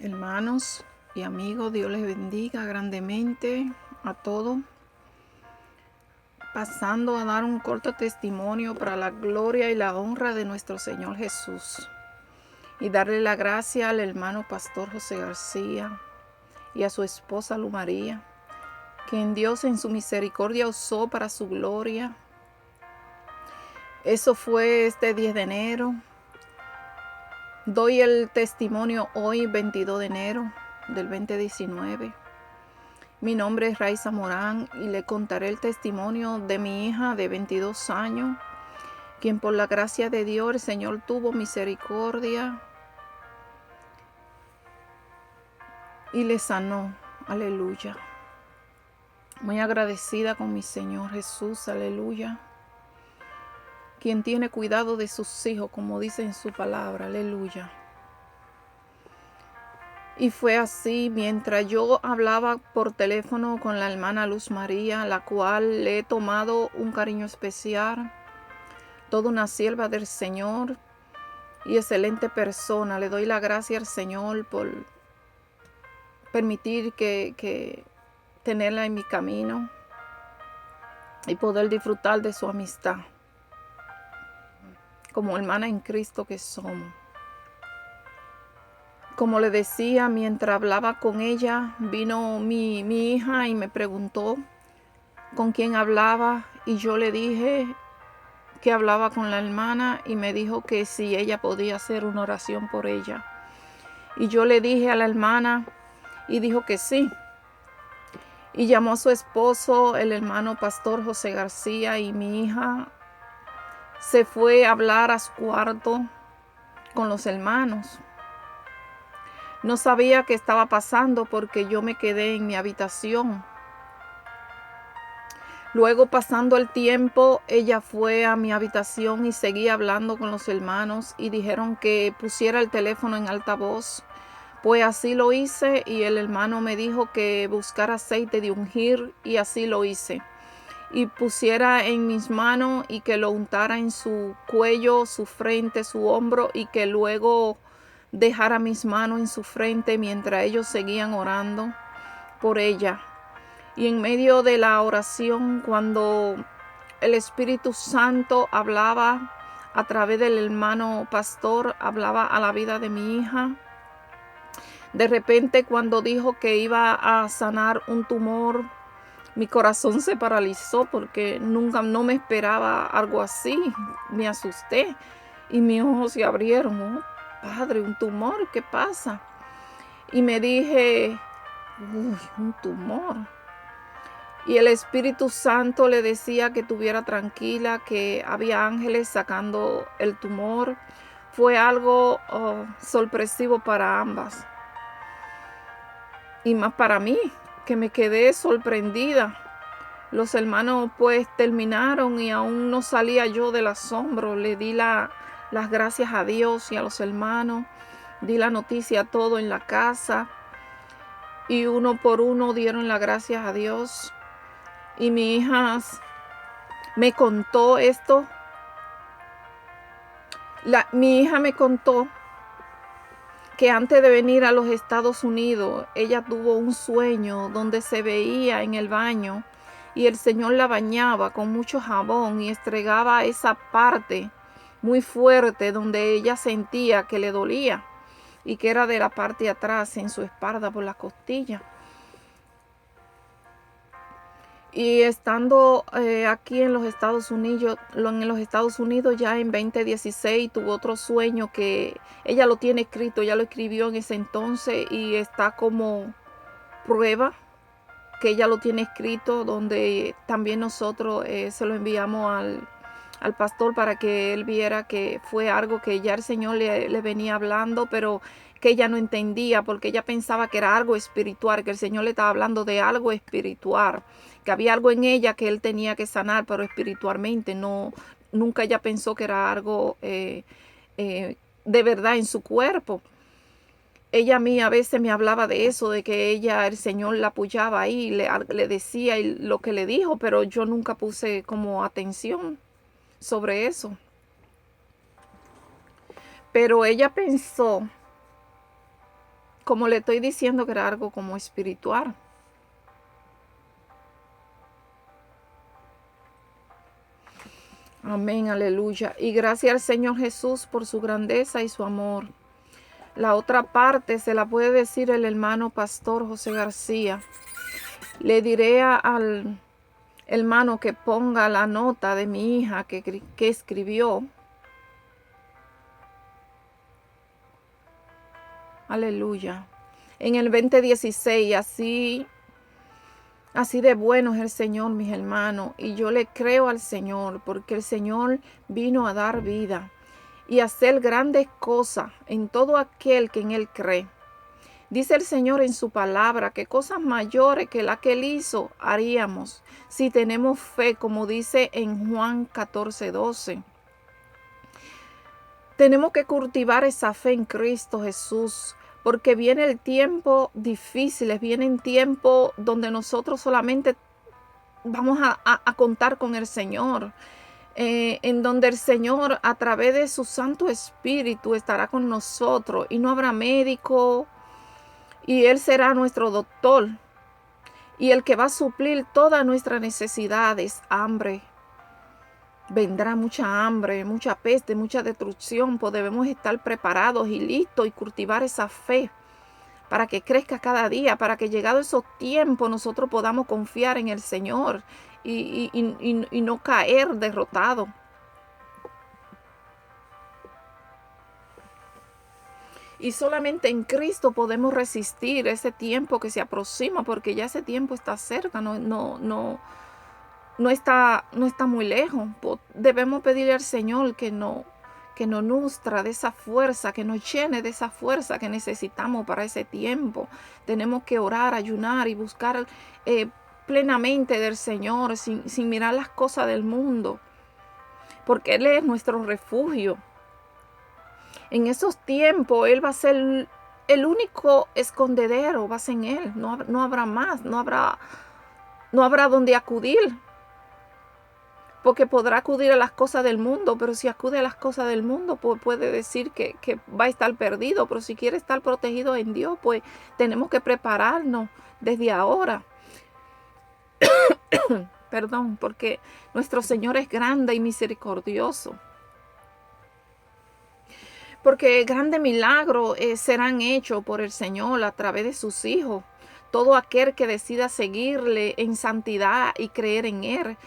Hermanos y amigos, Dios les bendiga grandemente a todos. Pasando a dar un corto testimonio para la gloria y la honra de nuestro Señor Jesús. Y darle la gracia al hermano pastor José García y a su esposa Lu María, quien Dios en su misericordia usó para su gloria. Eso fue este 10 de enero. Doy el testimonio hoy, 22 de enero del 2019. Mi nombre es Raiza Morán y le contaré el testimonio de mi hija de 22 años, quien por la gracia de Dios el Señor tuvo misericordia y le sanó. Aleluya. Muy agradecida con mi Señor Jesús, aleluya, quien tiene cuidado de sus hijos, como dice en su palabra, aleluya. Y fue así mientras yo hablaba por teléfono con la hermana Luz María, la cual le he tomado un cariño especial, toda una sierva del Señor y excelente persona. Le doy la gracia al Señor por permitir que tenerla en mi camino y poder disfrutar de su amistad como hermana en Cristo que somos. Como le decía, mientras hablaba con ella, vino mi hija y me preguntó con quién hablaba, y yo le dije que hablaba con la hermana y me dijo que si ella podía hacer una oración por ella. Y yo le dije a la hermana y dijo que sí. Y llamó a su esposo, el hermano pastor José García, y mi hija se fue a hablar a su cuarto con los hermanos. No sabía qué estaba pasando porque yo me quedé en mi habitación. Luego, pasando el tiempo, ella fue a mi habitación y seguía hablando con los hermanos y dijeron que pusiera el teléfono en altavoz. Pues así lo hice y el hermano me dijo que buscara aceite de ungir y así lo hice. Y pusiera en mis manos y que lo untara en su cuello, su frente, su hombro, y que luego dejara mis manos en su frente mientras ellos seguían orando por ella. Y en medio de la oración, cuando el Espíritu Santo hablaba a través del hermano pastor, hablaba a la vida de mi hija. De repente, cuando dijo que iba a sanar un tumor, mi corazón se paralizó porque no me esperaba algo así. Me asusté y mis ojos se abrieron. Oh, Padre, un tumor, ¿qué pasa? Y me dije, uy, un tumor. Y el Espíritu Santo le decía que estuviera tranquila, que había ángeles sacando el tumor. Fue algo sorpresivo para ambas. Y más para mí, que me quedé sorprendida. Los hermanos pues terminaron y aún no salía yo del asombro. Le di las gracias a Dios y a los hermanos. Di la noticia a todo en la casa. Y uno por uno dieron las gracias a Dios. Y mi hija me contó esto. Mi hija me contó que antes de venir a los Estados Unidos, ella tuvo un sueño donde se veía en el baño y el Señor la bañaba con mucho jabón y estregaba esa parte muy fuerte donde ella sentía que le dolía y que era de la parte de atrás en su espalda por la costilla. Y estando aquí en los Estados Unidos ya en 2016 tuvo otro sueño que ella lo tiene escrito, ya lo escribió en ese entonces y está como prueba que ella lo tiene escrito, donde también nosotros se lo enviamos al pastor para que él viera que fue algo que ya el Señor le venía hablando, pero que ella no entendía porque ella pensaba que era algo espiritual, que el Señor le estaba hablando de algo espiritual, que había algo en ella que él tenía que sanar, pero espiritualmente nunca ella pensó que era algo de verdad en su cuerpo. Ella a mí a veces me hablaba de eso, de que el Señor la apoyaba ahí, le decía lo que le dijo, pero yo nunca puse como atención sobre eso. Pero ella pensó, como le estoy diciendo, que era algo como espiritual. Amén, aleluya. Y gracias al Señor Jesús por su grandeza y su amor. La otra parte se la puede decir el hermano pastor José García. Le diré al hermano que ponga la nota de mi hija que escribió. Aleluya. En el 2016, así de bueno es el Señor, mis hermanos. Y yo le creo al Señor, porque el Señor vino a dar vida y hacer grandes cosas en todo aquel que en Él cree. Dice el Señor en su palabra que cosas mayores que la que Él hizo haríamos si tenemos fe, como dice en Juan 14:12. Tenemos que cultivar esa fe en Cristo Jesús, porque viene el tiempo difícil, viene el tiempo donde nosotros solamente vamos a contar con el Señor. En donde el Señor a través de su Santo Espíritu estará con nosotros y no habrá médico, y Él será nuestro doctor y el que va a suplir todas nuestras necesidades. Hambre, vendrá mucha hambre, mucha peste, mucha destrucción, pues debemos estar preparados y listos y cultivar esa fe para que crezca cada día, para que llegado esos tiempos nosotros podamos confiar en el Señor y no caer derrotados. Y solamente en Cristo podemos resistir ese tiempo que se aproxima, porque ya ese tiempo está cerca, no está muy lejos. Debemos pedirle al Señor que nos nustra de esa fuerza, que nos llene de esa fuerza que necesitamos para ese tiempo. Tenemos que orar, ayunar y buscar plenamente del Señor, sin mirar las cosas del mundo, porque Él es nuestro refugio. En esos tiempos Él va a ser el único escondedero, va a ser en Él. No habrá más, no habrá donde acudir. Porque podrá acudir a las cosas del mundo, pero si acude a las cosas del mundo, pues puede decir que va a estar perdido. Pero si quiere estar protegido en Dios, pues tenemos que prepararnos desde ahora. Perdón, porque nuestro Señor es grande y misericordioso. Porque grandes milagros serán hechos por el Señor a través de sus hijos. Todo aquel que decida seguirle en santidad y creer en Él.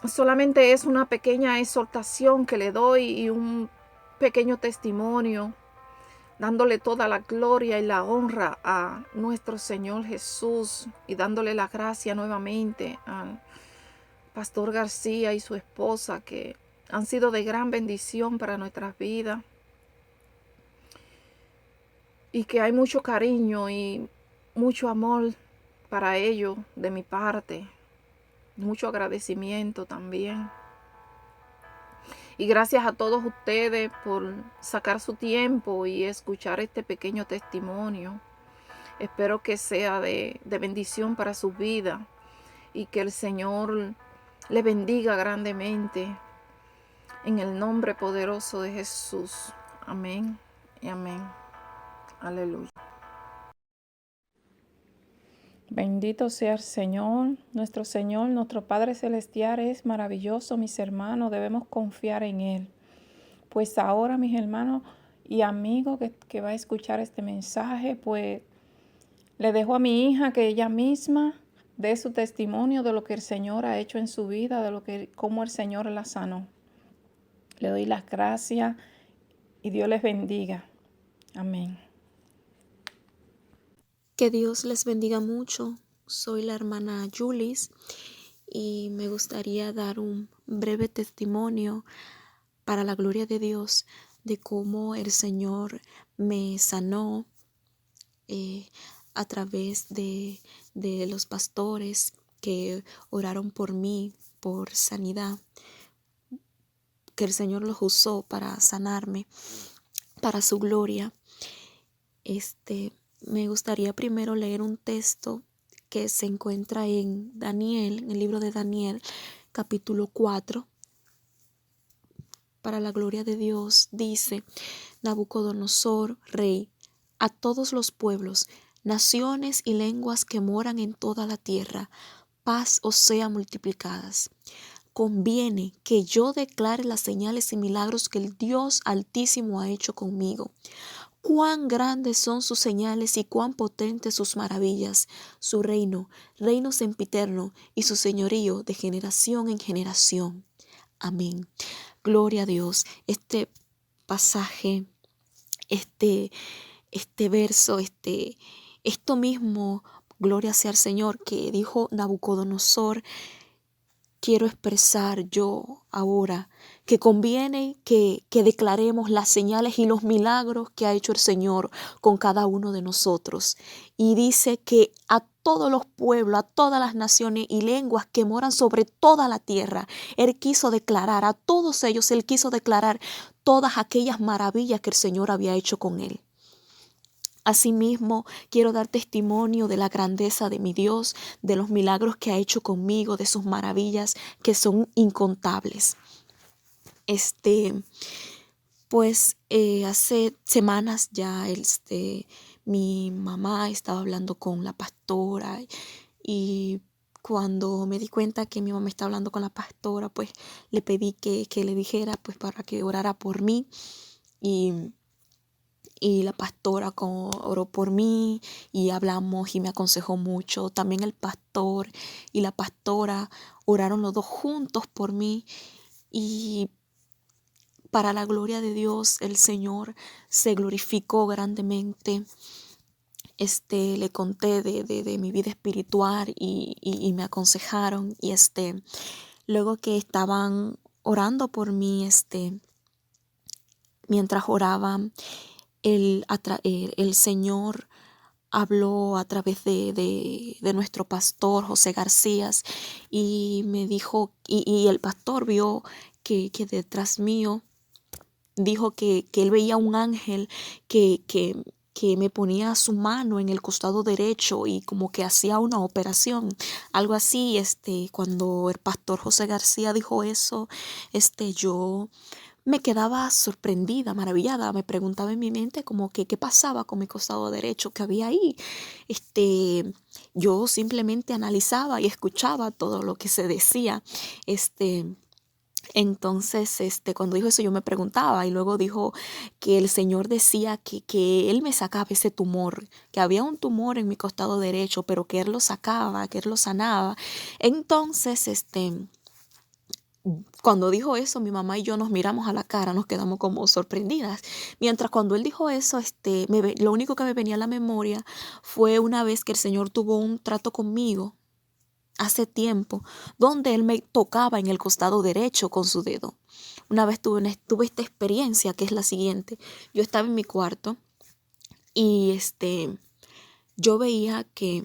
Solamente es una pequeña exhortación que le doy y un pequeño testimonio, dándole toda la gloria y la honra a nuestro Señor Jesús y dándole la gracia nuevamente al pastor García y su esposa, que han sido de gran bendición para nuestras vidas, y que hay mucho cariño y mucho amor para ellos de mi parte, mucho agradecimiento también. Y gracias a todos ustedes por sacar su tiempo y escuchar este pequeño testimonio. Espero que sea de bendición para su vida y que el Señor le bendiga grandemente. En el nombre poderoso de Jesús. Amén y amén. Aleluya. Bendito sea el Señor, nuestro Padre Celestial es maravilloso, mis hermanos, debemos confiar en Él. Pues ahora, mis hermanos y amigos que va a escuchar este mensaje, pues le dejo a mi hija que ella misma dé su testimonio de lo que el Señor ha hecho en su vida, cómo el Señor la sanó. Le doy las gracias y Dios les bendiga. Amén. Que Dios les bendiga mucho. Soy la hermana Julis y me gustaría dar un breve testimonio para la gloria de Dios de cómo el Señor me sanó a través de los pastores que oraron por mí, por sanidad, que el Señor los usó para sanarme, para su gloria. Me gustaría primero leer un texto que se encuentra en Daniel, en el libro de Daniel, capítulo 4, para la gloria de Dios, dice Nabucodonosor, rey, a todos los pueblos, naciones y lenguas que moran en toda la tierra, paz os sea multiplicadas. Conviene que yo declare las señales y milagros que el Dios Altísimo ha hecho conmigo. Cuán grandes son sus señales y cuán potentes sus maravillas. Su reino, reino sempiterno, y su señorío de generación en generación. Amén. Gloria a Dios. Este pasaje, este verso, esto mismo, gloria sea al Señor, que dijo Nabucodonosor, quiero expresar yo ahora, que conviene que declaremos las señales y los milagros que ha hecho el Señor con cada uno de nosotros. Y dice que a todos los pueblos, a todas las naciones y lenguas que moran sobre toda la tierra, Él quiso declarar, a todos ellos Él quiso declarar todas aquellas maravillas que el Señor había hecho con Él. Asimismo, quiero dar testimonio de la grandeza de mi Dios, de los milagros que ha hecho conmigo, de sus maravillas que son incontables. Hace semanas ya mi mamá estaba hablando con la pastora y cuando me di cuenta que mi mamá estaba hablando con la pastora, pues le pedí que le dijera pues para que orara por mí y la pastora oró por mí y hablamos y me aconsejó mucho. También el pastor y la pastora oraron los dos juntos por mí y para la gloria de Dios el Señor se glorificó grandemente. Le conté de mi vida espiritual y me aconsejaron y luego que estaban orando por mí, mientras oraban, el Señor habló a través de nuestro pastor José García y me dijo, y el pastor vio que detrás mío dijo que él veía un ángel que me ponía su mano en el costado derecho y como que hacía una operación, algo así. Cuando el pastor José García dijo eso, yo me quedaba sorprendida, maravillada. Me preguntaba en mi mente como que qué pasaba con mi costado derecho, que había ahí. Yo simplemente analizaba y escuchaba todo lo que se decía. Entonces, cuando dijo eso yo me preguntaba y luego dijo que el Señor decía que Él me sacaba ese tumor, que había un tumor en mi costado derecho, pero que Él lo sacaba, que Él lo sanaba. Entonces, cuando dijo eso, mi mamá y yo nos miramos a la cara, nos quedamos como sorprendidas. Mientras cuando él dijo eso, lo único que me venía a la memoria fue una vez que el Señor tuvo un trato conmigo hace tiempo, donde él me tocaba en el costado derecho con su dedo. Una vez tuve esta experiencia que es la siguiente. Yo estaba en mi cuarto y yo veía que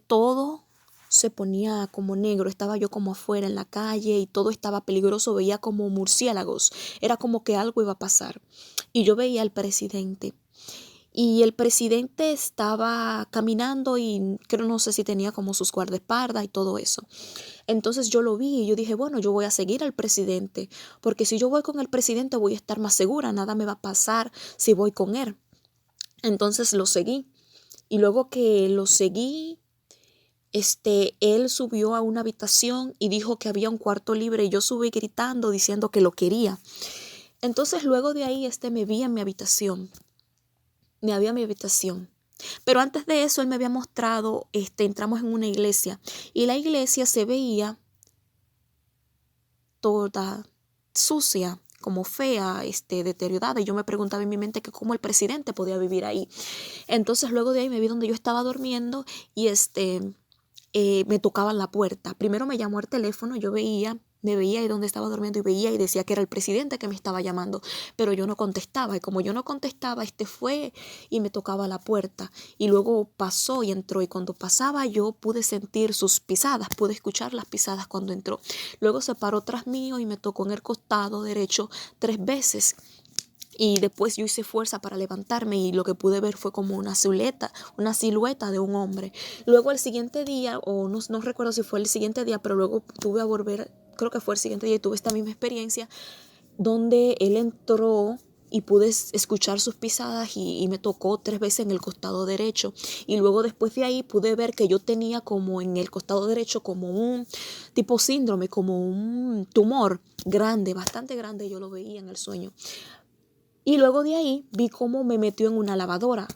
todo se ponía como negro, estaba yo como afuera en la calle y todo estaba peligroso, veía como murciélagos, era como que algo iba a pasar. Y yo veía al presidente y el presidente estaba caminando y creo, no sé si tenía como sus guardaespaldas y todo eso. Entonces yo lo vi y yo dije, bueno, yo voy a seguir al presidente, porque si yo voy con el presidente voy a estar más segura, nada me va a pasar si voy con él. Entonces lo seguí y luego que lo seguí, él subió a una habitación y dijo que había un cuarto libre y yo subí gritando diciendo que lo quería. Entonces luego de ahí me vi en mi habitación. Me había en mi habitación. Pero antes de eso él me había mostrado, entramos en una iglesia y la iglesia se veía toda sucia, como fea, deteriorada. Y yo me preguntaba en mi mente que cómo el presidente podía vivir ahí. Entonces luego de ahí me vi donde yo estaba durmiendo y me tocaban la puerta. Primero me llamó al teléfono, me veía ahí donde estaba durmiendo y veía y decía que era el presidente que me estaba llamando, pero yo no contestaba. Y como yo no contestaba, fue y me tocaba la puerta. Y luego pasó y entró. Y cuando pasaba yo pude sentir sus pisadas, pude escuchar las pisadas cuando entró. Luego se paró tras mío y me tocó en el costado derecho 3 veces. Y después yo hice fuerza para levantarme y lo que pude ver fue como una silueta de un hombre. Luego el siguiente día, o no recuerdo si fue el siguiente día, pero luego creo que fue el siguiente día y tuve esta misma experiencia donde él entró y pude escuchar sus pisadas y me tocó 3 veces en el costado derecho. Y luego después de ahí pude ver que yo tenía como en el costado derecho como un tipo síndrome, como un tumor grande, bastante grande, yo lo veía en el sueño. Y luego de ahí vi cómo me metió en una lavadora,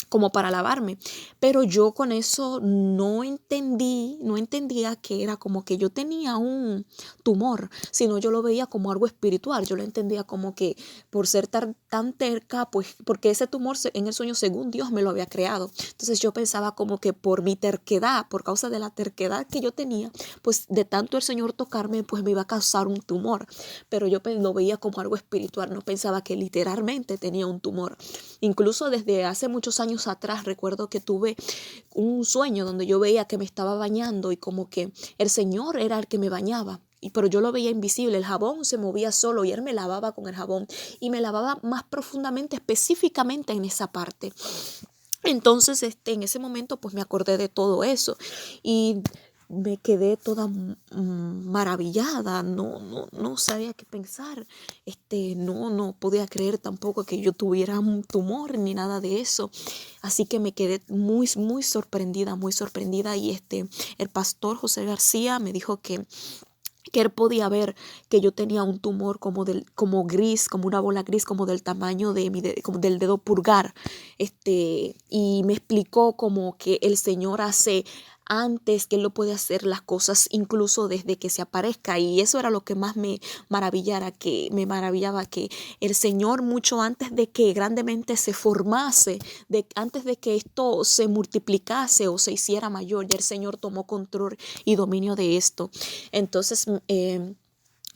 como para lavarme, pero yo con eso no entendía que era como que yo tenía un tumor, sino yo lo veía como algo espiritual. Yo lo entendía como que por ser tan terca, pues porque ese tumor en el sueño según Dios me lo había creado. Entonces yo pensaba como que por mi terquedad, por causa de la terquedad que yo tenía, pues de tanto el Señor tocarme, pues me iba a causar un tumor, pero yo lo veía como algo espiritual, no pensaba que literalmente tenía un tumor. Incluso desde hace muchos años atrás recuerdo que tuve un sueño donde yo veía que me estaba bañando y como que el Señor era el que me bañaba. Pero yo lo veía invisible, el jabón se movía solo y él me lavaba con el jabón y me lavaba más profundamente, específicamente en esa parte. Entonces, en ese momento, pues me acordé de todo eso y me quedé toda maravillada, no sabía qué pensar, no podía creer tampoco que yo tuviera un tumor ni nada de eso, así que me quedé muy sorprendida y el pastor José García me dijo que él podía ver que yo tenía un tumor como gris, como una bola gris, como del tamaño como del dedo pulgar. Y me explicó como que el Señor hace antes, que Él lo puede hacer las cosas incluso desde que se aparezca. Y eso era lo que más me maravillaba, que el Señor mucho antes de que grandemente se formase, antes de que esto se multiplicase o se hiciera mayor, ya el Señor tomó control y dominio de esto. Entonces,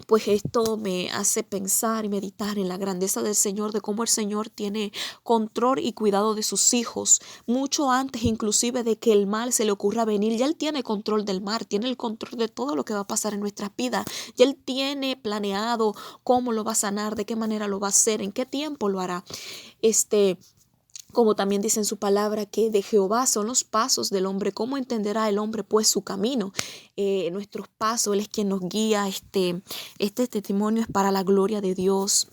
pues esto me hace pensar y meditar en la grandeza del Señor, de cómo el Señor tiene control y cuidado de sus hijos, mucho antes inclusive de que el mal se le ocurra venir. Ya Él tiene control del mal, tiene el control de todo lo que va a pasar en nuestras vidas. Ya Él tiene planeado cómo lo va a sanar, de qué manera lo va a hacer, en qué tiempo lo hará. Como también dice en su palabra, que de Jehová son los pasos del hombre. ¿Cómo entenderá el hombre pues su camino? Nuestros pasos, Él es quien nos guía. Este testimonio es para la gloria de Dios,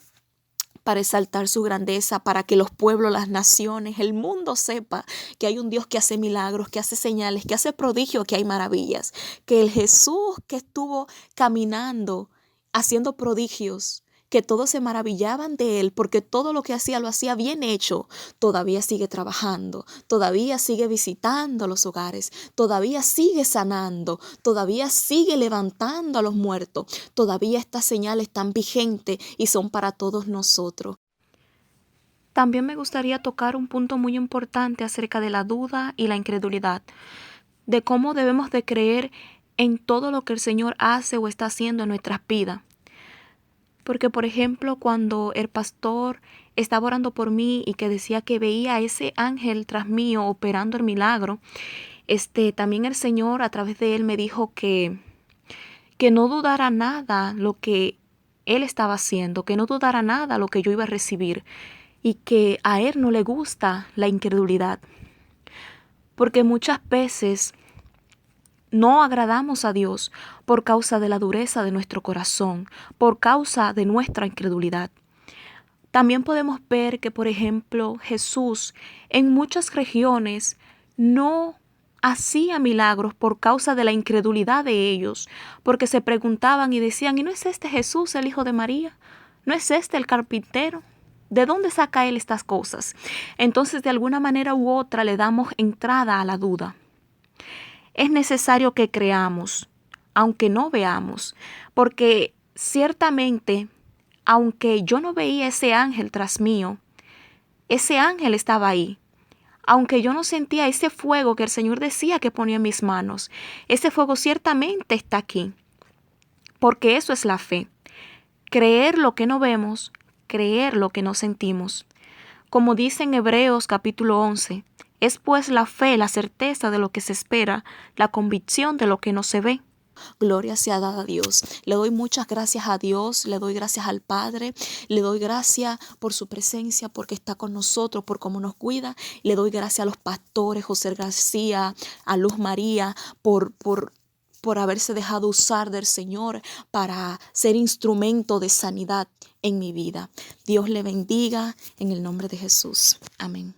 para exaltar su grandeza, para que los pueblos, las naciones, el mundo sepa que hay un Dios que hace milagros, que hace señales, que hace prodigios, que hay maravillas. Que el Jesús que estuvo caminando, haciendo prodigios, que todos se maravillaban de él porque todo lo que hacía lo hacía bien hecho, todavía sigue trabajando, todavía sigue visitando los hogares, todavía sigue sanando, todavía sigue levantando a los muertos, todavía estas señales están vigentes y son para todos nosotros. También me gustaría tocar un punto muy importante acerca de la duda y la incredulidad, de cómo debemos de creer en todo lo que el Señor hace o está haciendo en nuestras vidas. Porque, por ejemplo, cuando el pastor estaba orando por mí y que decía que veía a ese ángel tras mío operando el milagro, también el Señor a través de él me dijo que no dudara nada lo que él estaba haciendo, que no dudara nada lo que yo iba a recibir y que a él no le gusta la incredulidad. Porque muchas veces no agradamos a Dios por causa de la dureza de nuestro corazón, por causa de nuestra incredulidad. También podemos ver que, por ejemplo, Jesús en muchas regiones no hacía milagros por causa de la incredulidad de ellos, porque se preguntaban y decían, ¿y no es este Jesús el hijo de María? ¿No es este el carpintero? ¿De dónde saca él estas cosas? Entonces, de alguna manera u otra le damos entrada a la duda. Es necesario que creamos, aunque no veamos, porque ciertamente, aunque yo no veía ese ángel tras mío, ese ángel estaba ahí. Aunque yo no sentía ese fuego que el Señor decía que ponía en mis manos, ese fuego ciertamente está aquí, porque eso es la fe. Creer lo que no vemos, creer lo que no sentimos. Como dice en Hebreos capítulo 11, es pues la fe, la certeza de lo que se espera, la convicción de lo que no se ve. Gloria sea dada a Dios. Le doy muchas gracias a Dios, le doy gracias al Padre, le doy gracias por su presencia, porque está con nosotros, por cómo nos cuida. Le doy gracias a los pastores, José García, a Luz María, por por haberse dejado usar del Señor para ser instrumento de sanidad en mi vida. Dios le bendiga en el nombre de Jesús. Amén.